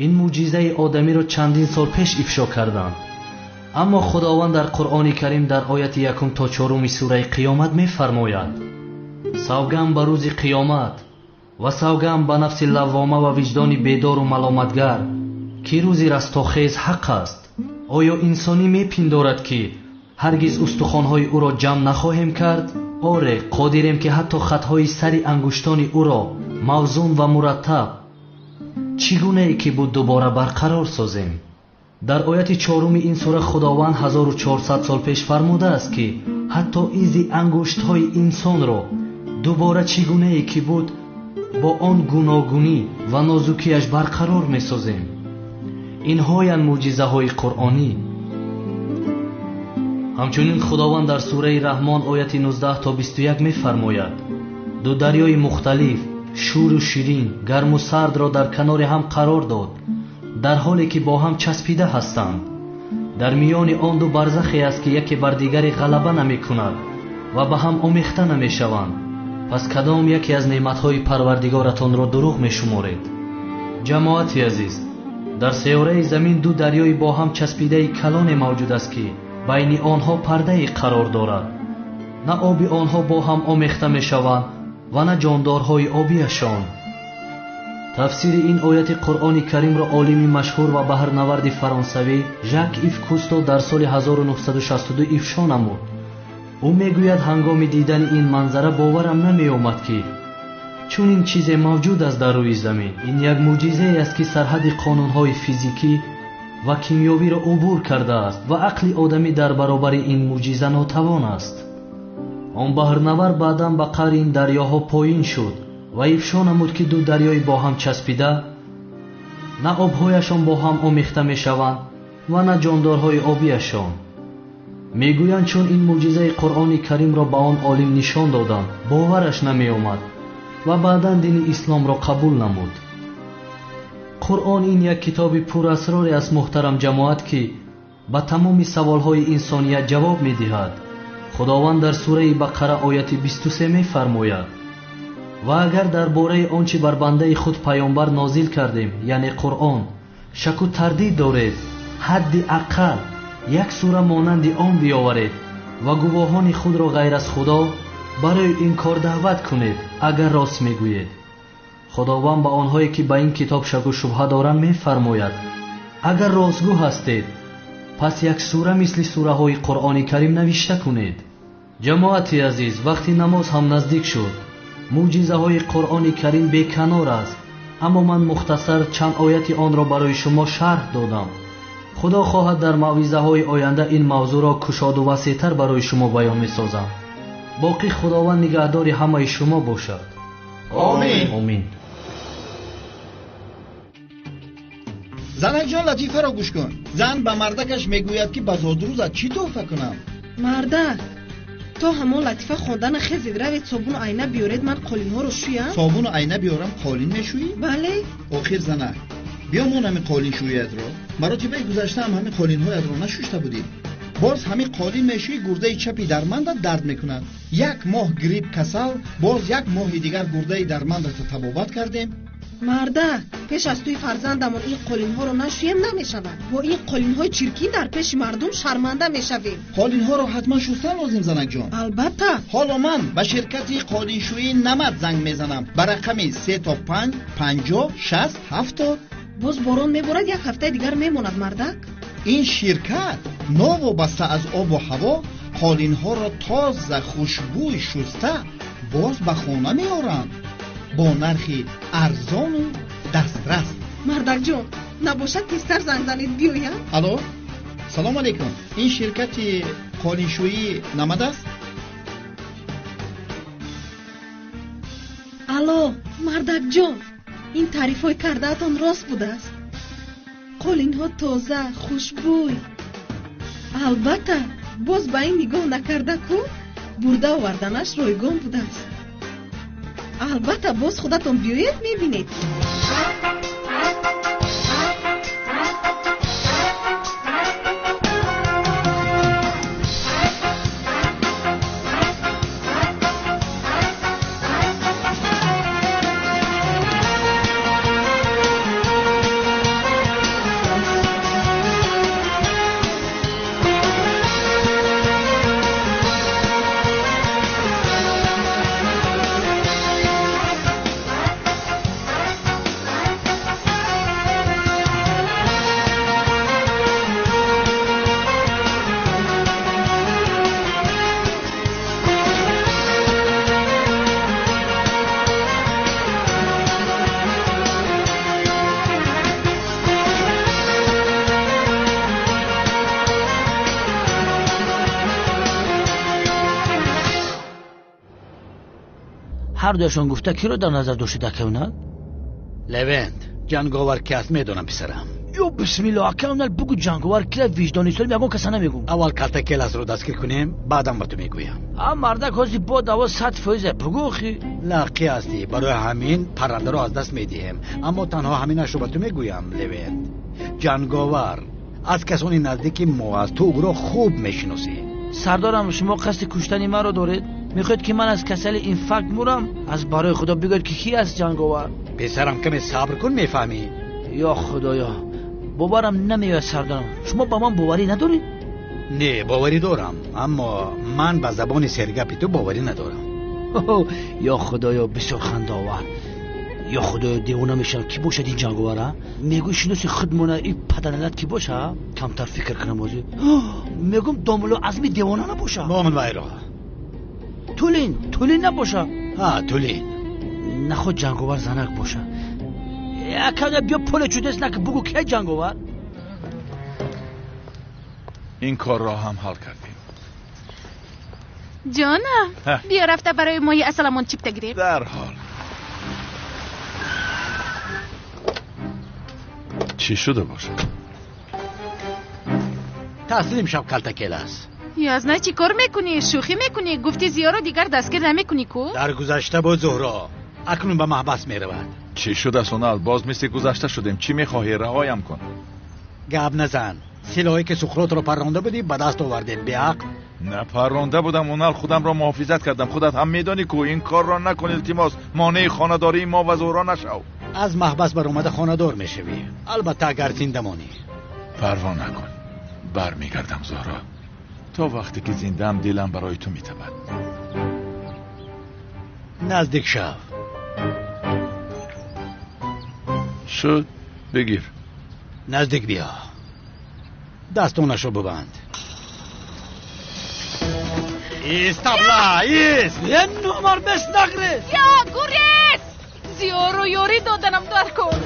S9: ин муъҷизаи одамиро чандин сол пеш ифшо карданд. аммо худованд дар Қуръони Карим дар ояти 1 то 4 сураи қиёмат мефармояд: савгам ба рӯзи қиёмат ва савгам ба нафси лаввома ва виҷдони бедору маломатгар ки рӯзи растохез ҳақ аст. оё инсонӣ мепиндорад ки ҳаргиз устухонҳои ӯро ҷамъ нахоҳем кард? оре, қодирем ки ҳатто хатҳои сари ангуштони ӯро мавзун ва мураттаб чӣ гунае ки буд дубора барқарор созем. дар ояти 4 ин сура худованд 1400 сол пеш фармудааст ки ҳатто изи ангуштҳои инсонро дубора чӣ гунае ки буд бо он гуногунӣ ва нозукияш барқарор месозем. инҳоянд муъҷизаҳои қуръонӣ. ҳамчунин худованд дар сураи раҳмон ояти 19 то 21 мефармояд: ду дарёи мухталиф, шӯру ширин, гарму сардро дар канори ҳам қарор дод, дар ҳоле ки бо ҳам часпида ҳастанд. дар миёни он ду барзахе аст ки яке бар дигаре ғалаба намекунад ва ба ҳам омехта намешаванд. пас кадом яке аз неъматҳои парвардигоратонро дурӯғ мешуморед? ҷамоати азиз, дар сайёраи замин ду дарёи бо ҳам часпидаи калоне мавҷуд аст ки байни онҳо пардае қарор дорад. на оби онҳо бо ҳам омехта мешаванд ва на ҷондорҳои обиашон. тафсири ин ояти Қуръони Каримро олими машҳур ва баҳрнаварди фаронсавӣ Жак Ив Кусто дар соли 1962 ифшо намуд. ӯ мегӯяд: ҳангоми дидани ин манзара боварам намеомад ки чунин чизе мавҷуд аст дар рӯи замин. ин як муъҷизае аст ки сарҳади қонунҳои физикӣ ва кимиёвиро убур кардааст ва ақли одамӣ дар баробари ин муъҷиза нотавон аст. он баҳрнавар баъдан ба қаъри ин дарёҳо поин шуд ва ифшо намуд ки ду дарёи бо ҳам часпида на обҳояшон бо ҳам омехта мешаванд ва на ҷондорҳои обиашон. мегӯянд чун ин муъҷизаи Қуръони Каримро ба он олим нишон доданд, бовараш намеомад ва баъдан дини исломро қабул намуд. Қуръон ин як китоби пурасроре аст, муҳтарам ҷамоат, ки ба тамоми саволҳои инсоният ҷавоб медиҳад. худованд дар сураи Бақара ояти 23 мефармояд: ва агар дар бораи он чӣ бар бандаи худ паёмбар нозил кардем, яъне Қуръон, шаку тардид доред, ҳадди аққал як сура монанди он биёваред ва гувоҳони худро ғайр аз худо барои ин кор даъват кунед, агар рост мегӯед. худованд ба онҳое ки ба ин китоб шаку шубҳа доранд мефармояд: агар ростгӯ ҳастед, пас як сура мисли сураҳои Қуръони Карим навишта кунед. ҷамоати азиз, вақти намоз ҳам наздик шуд. муъҷизаҳои Қуръони Карим беканор аст, аммо ман мухтасар чанд ояти онро барои шумо шарҳ додам. худо хоҳад дар мавъизаҳои оянда ин мавзӯъро кушоду васеътар барои шумо баён месозам. боқӣ худованд нигаҳдори ҳамаи шумо бошад.
S4: омин.
S9: омин.
S4: занакҷон, латифаро гӯш кун. зан ба мардакаш мегӯяд ки ба зодрӯзат чӣ тӯҳфа кунам.
S16: мардак, то ҳамон латифа хондана хезед, равед собуну айна биёред, ман қолинҳоро шӯям.
S4: собуну айна биёрам, қолин мешӯӣ?
S16: бале.
S4: охир занак, биёмон ҳамин қолин шӯиятро. маротибаи гузаштаам ҳамин қолинҳоятро нашӯшта будӣ. боз ҳамин қолин мешӯӣ, гурдаи чапи дармандат дард мекунад. як моҳ грипп касал, боз як моҳи дигар гурдаи дармандата табобат кардем.
S16: мардак, пеш аз тӯи фарзандамон ин қолинҳоро нашӯем намешавад. бо ин қолинҳои чиркин дар пеши мардум шарманда мешавем.
S4: қолинҳоро ҳатман шустан лозим, занакҷон.
S16: албатта.
S4: ҳоло ман ба ширкати қолиншӯӣ намат занг мезанам ба рақами 3 то 5 50 60 70.
S16: باز باران میبارد، یک هفته دیگر میماند مردک.
S8: این شرکت نوابسته از آب و هوا قالین ها را تازه خوشبوی شسته باز به خانه میارند با نرخی ارزان و دسترس.
S16: مردک جان نباشد تیزتر زنگ زنید بیایم.
S8: الو سلام علیکم، این شرکت قالینشویی نمد است؟
S16: الو مردک جان، این تعریف های کرده اتان راست بوده است. قالین ها تازه خوشبوی. البته باز به این نگاه نکرده کو برده آوردنش رایگان بوده است. البته باز خودتان بیایید میبینید.
S15: هر دوشان گفته کی رو در نظر داشته کونال؟
S13: لوند جنگاور کی است میدونم پسرم.
S15: یو بسم الله کونال بگو جنگاور کی وجدانی سال میگم کسا نمیگم.
S13: اول کلتکل از رو دستگیر کنیم بعدم با تو میگویم.
S15: مردک هازی با دوا 100% بگو خی.
S13: لاقی هستی، برای همین پرنده رو از دست میدیم. اما تنها همینش رو با تو میگویم لوند. جنگاور از کسانی نزدیکی ما از تو او رو خوب میشناسی.
S15: سردارم شما قصد کشتن من رو دارید؟ میخواید که من از کسل این فکر مورم؟ از برای خدا بگوید که کی است جنگاور؟
S13: پسرم کمی صبر کن میفهمی.
S15: یا خدایا باورم نمیاد سردارم. شما با من باوری ندارید؟
S13: نه باوری دارم، اما من به زبان سرگپی تو باوری ندارم.
S15: یا خدایا بسیار خنده‌آور. یا خدایا دیوانه میشم کی باشد این جنگاور؟ میگوی شناسی خودمونه این پدرنت کی باشه؟ کمتر فکر کنم بازی. میگم داملو عزمی دیوانه نباشه.
S13: مامن وایرا
S15: تولین نباشه.
S13: تولین
S15: نخود جنگاور زنک باشه. یکم بیا پول چودست نکه بگو که جنگاور.
S7: این کار را هم حل کردیم.
S2: جانم بیا رفته برای ماهی اصلمون چیپ تگیریم.
S7: در حال چی شده باشه؟
S13: تسلیم شب کلتکل است.
S2: یازنه چی کار میکنی؟ شوخی میکنی؟ گفتی زیارو دیگر دستگیر نمیکنی کو؟
S13: در گذشته با زهرا، اکنون به محبس میرود.
S7: چی شده سونال؟ باز مثل گذشته شدیم. چی میخواهی؟ رهایم کن.
S13: گپ نزن. سلاحی که سخرات رو پرانده بودی به دست آورده بیعقل.
S7: نه پرانده بودم اونال خودم را محافظت کردم. خودت هم میدانی که این کار را نکن. التماس مانع خانه‌داری ما و زهرا نشو.
S13: از محبس بر اومده خانه‌دار میشوی، البته اگر زنده مانی.
S7: پروا نکن، برمیگردم زهرا. تا وقتی که زنده‌ام دلم برای تو میتپد.
S13: نزدیک شو.
S7: شد بگیر.
S13: نزدیک بیا. دستونشو ببند. ایست ابلا ایست.
S15: یه نمار بس نگریز.
S2: یا گوریز زیارو یوری دادنم در کن.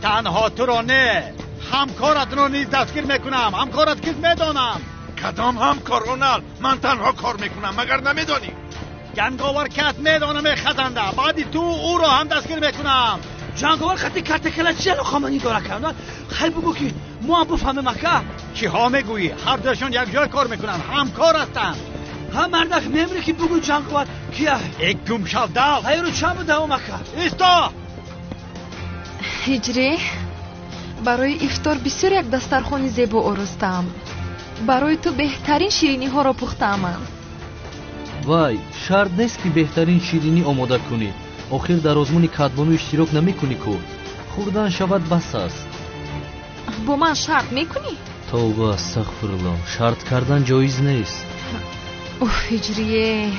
S13: تنها تو را نه، همکارت را نیز دستگیر میکنم. همکارت کیست میدانم.
S7: کدام همکار اونال؟ من تنها کار میکنم مگر نمیدانی؟
S13: جنگاور کت میدانم خزنده بعدی تو او را هم دستگیر میکنم.
S15: جنگاور خطی کرت کلت چه خامنی داره کردن؟ خیلی بگو که ما هم بفهمه مکه.
S13: چی ها میگویی؟ هر دوشون یک جای کار میکنن، همکار هستن.
S15: هم مردک میمری که بگو جنگاور کیه؟
S13: یک گم شالدال.
S15: هیرو چه بوده و مکه؟
S13: ایستا.
S10: هجری برای افطار بسیار یک دسترخوان زیبا آراستم. برای تو بهترین شیرینی ها را پختم.
S9: وای شرط نیست که بهترین شیرینی آماده کنی. آخر در آزمون کدبانو اشتراک نمی کنی که خوردن شود بس است.
S10: با من شرط میکنی؟
S9: توبه استغفرالله، شرط کردن جایز نیست.
S10: اوه هجریه.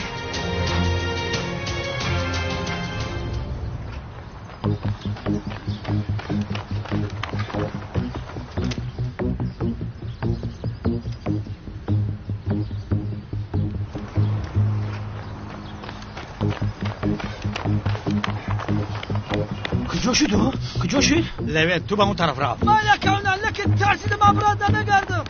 S15: کجا شد او؟ کجا شد؟
S13: لوید تو به اون طرف رفت.
S15: من یکمونم لکن ترسیدم ابراد نمیگردم.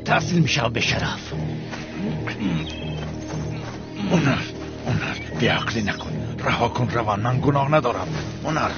S13: تحصیل میشم به شرف. اونر بیعقلی نکن، رها کن روان، من گناه ندارم. اونر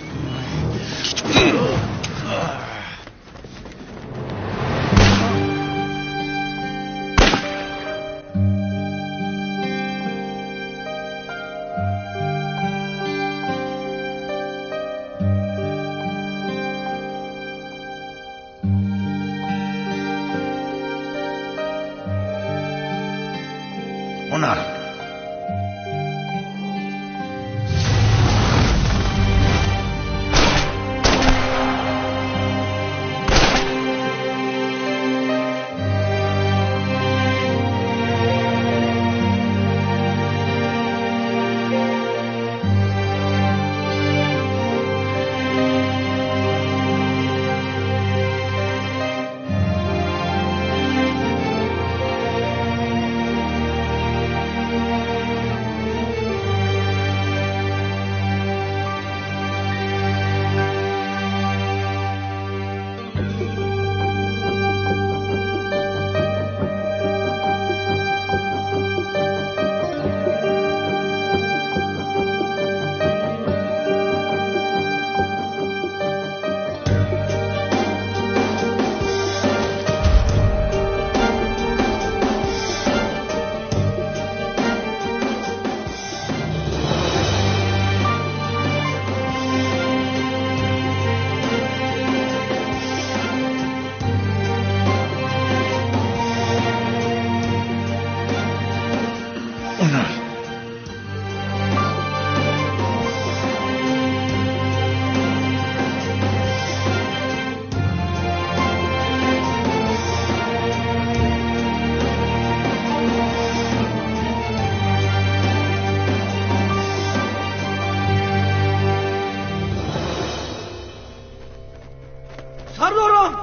S15: سردارم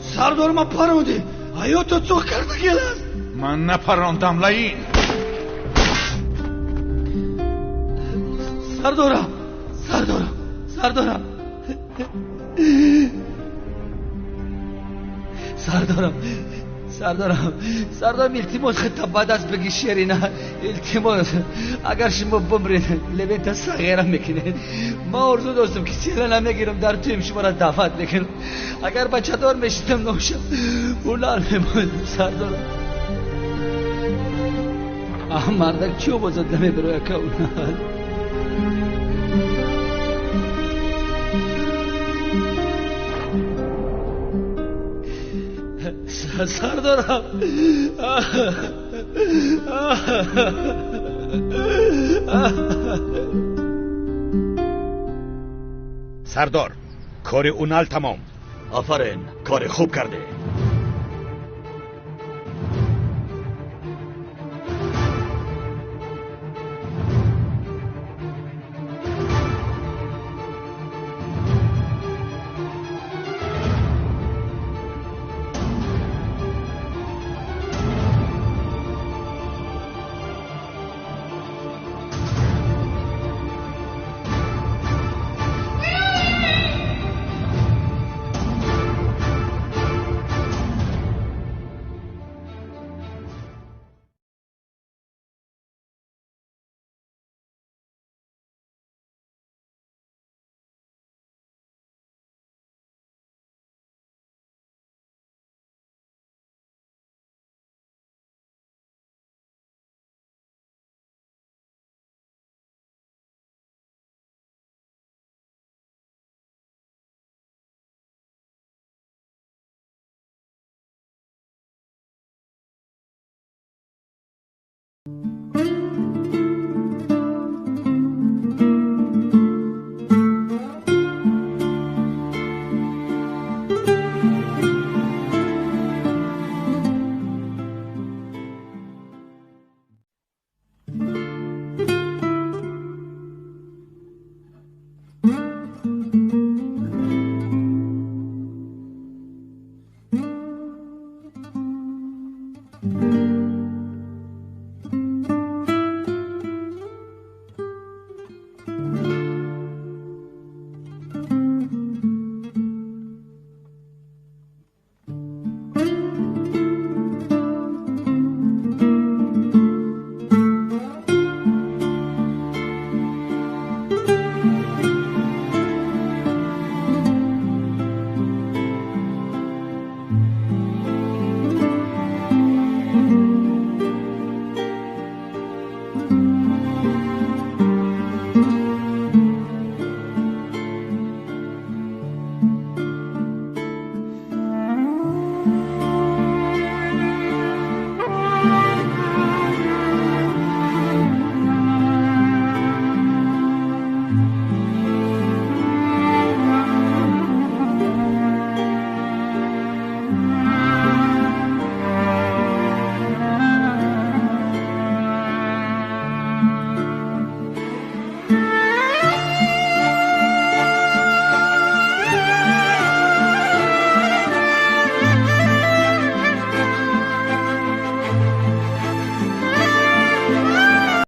S15: سردار من پرونده حیاتو چوخ کرده گلست
S7: من نپراندم لعین
S15: سردارم سردارم التماس خطا بعد از بگی شیرینه التماس اگر شما بمرید لبنت صغیرم میکنید ما ارزو داشتم که سیره نمیگیرم در تویم شما را دعوت میکنم اگر بچه دار میشتم نوشم اولان میموند سردارم مردک چو بازد نمیبروی کونال سردارم
S12: سردار کار اونال تمام
S13: آفرین کار خوب کرده